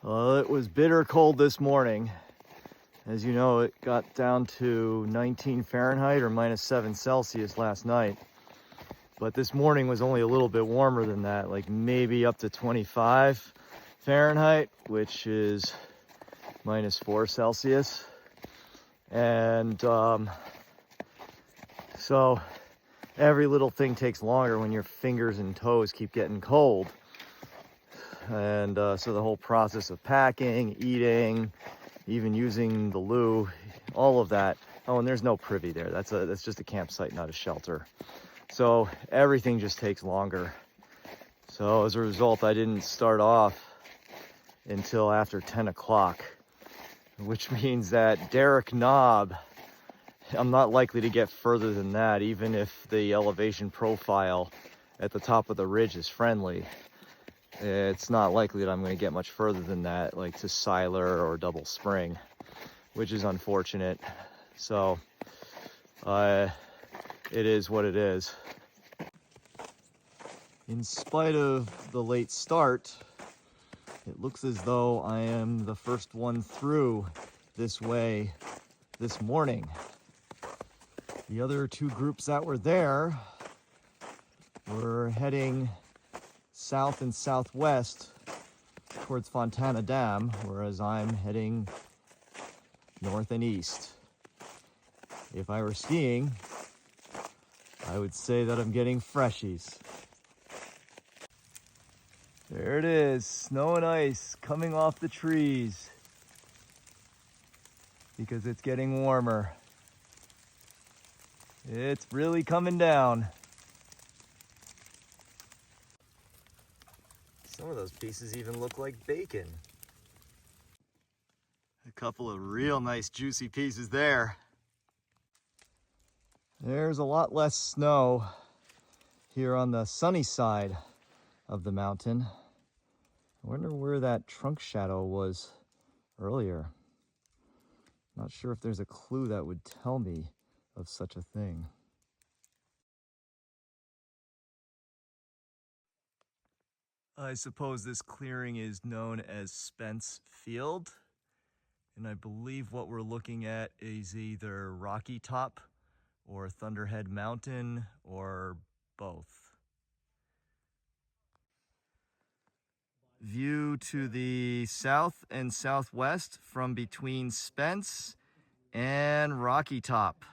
Well, it was bitter cold this morning. As you know, it got down to 19 Fahrenheit or -7 Celsius last night. But this morning was only a little bit warmer than that, like maybe up to 25 Fahrenheit, which is -4 Celsius. And so every little thing takes longer when your fingers and toes keep getting cold. And so the whole process of packing, eating, even using the loo, all of that. Oh, and there's no privy there. That's just a campsite, not a shelter. So everything just takes longer. So as a result, I didn't start off until after 10 o'clock, which means that Derrick Knob, I'm not likely to get further than that, even if the elevation profile at the top of the ridge is friendly. It's not likely that I'm going to get much further than that, like to Seiler or Double Spring, which is unfortunate. So it is what it is. In spite of the late start, it looks as though I am the first one through this way this morning. The other two groups that were there were heading south and southwest towards Fontana Dam, whereas I'm heading north and east. If I were skiing, I would say that I'm getting freshies. There it is, snow and ice coming off the trees because it's getting warmer. It's really coming down. Some of those pieces even look like bacon. A couple of real nice juicy pieces there. There's a lot less snow here on the sunny side of the mountain. I wonder where that trunk shadow was earlier. Not sure if there's a clue that would tell me of such a thing. I suppose this clearing is known as Spence Field, and I believe what we're looking at is either Rocky Top or Thunderhead Mountain or both. View to the south and southwest from between Spence and Rocky Top.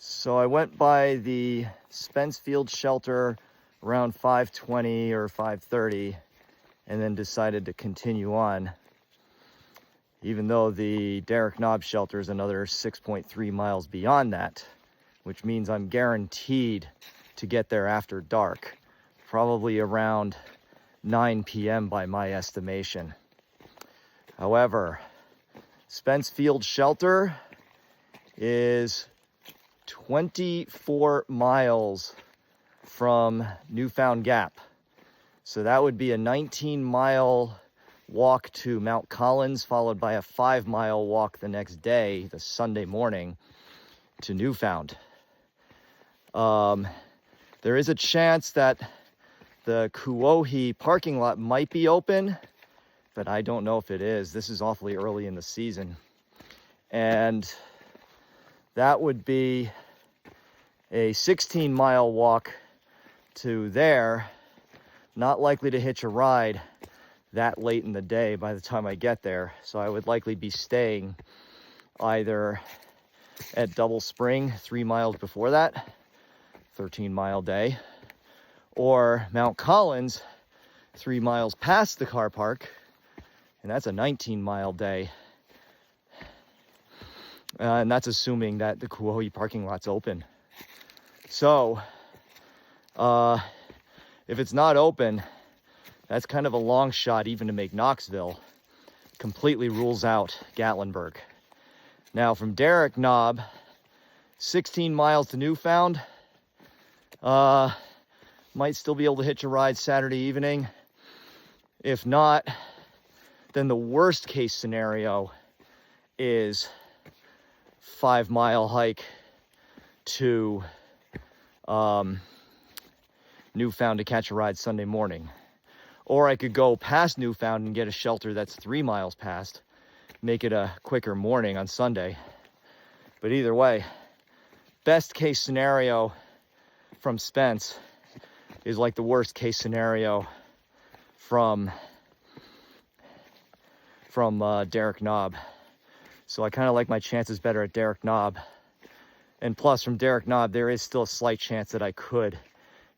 So I went by the Spence Field Shelter around 5:20 or 5:30 and then decided to continue on, even though the Derrick Knob Shelter is another 6.3 miles beyond that, which means I'm guaranteed to get there after dark, probably around 9 p.m. by my estimation. However, Spence Field Shelter is 24 miles from Newfound Gap. So that would be a 19-mile walk to Mount Collins, followed by a 5-mile walk the next day, the Sunday morning, to Newfound. There is a chance that the Kuohi parking lot might be open, but I don't know if it is. This is awfully early in the season. And that would be a 16-mile walk to there. Not likely to hitch a ride that late in the day by the time I get there. So I would likely be staying either at Double Spring 3 miles before that, 13-mile day, or Mount Collins 3 miles past the car park, and that's a 19-mile day. And that's assuming that the Kuohi parking lot's open. So, if it's not open, that's kind of a long shot even to make Knoxville. Completely rules out Gatlinburg. Now from Derrick Knob, 16 miles to Newfound. Might still be able to hitch a ride Saturday evening. If not, then the worst case scenario is 5-mile hike to Newfound to catch a ride Sunday morning. Or I could go past Newfound and get a shelter that's 3 miles past, make it a quicker morning on Sunday. But either way, best case scenario from Spence is like the worst case scenario from Derrick Knob. So I kind of like my chances better at Derrick Knob. And plus, from Derrick Knob, there is still a slight chance that I could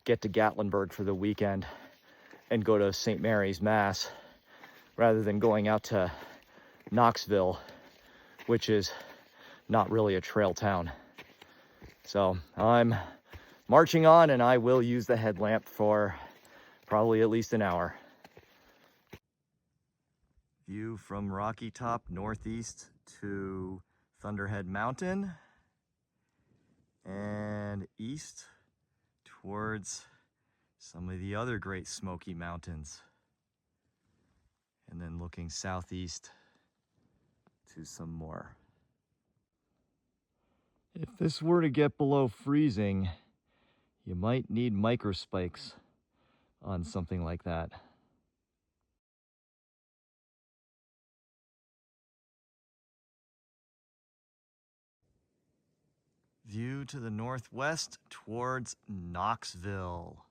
get to Gatlinburg for the weekend and go to St. Mary's, Mass, rather than going out to Knoxville, which is not really a trail town. So I'm marching on, and I will use the headlamp for probably at least an hour. View from Rocky Top northeast to Thunderhead Mountain and east towards some of the other Great Smoky Mountains, and then looking southeast to some more. If this were to get below freezing, you might need microspikes on something like that. View to the northwest towards Knoxville.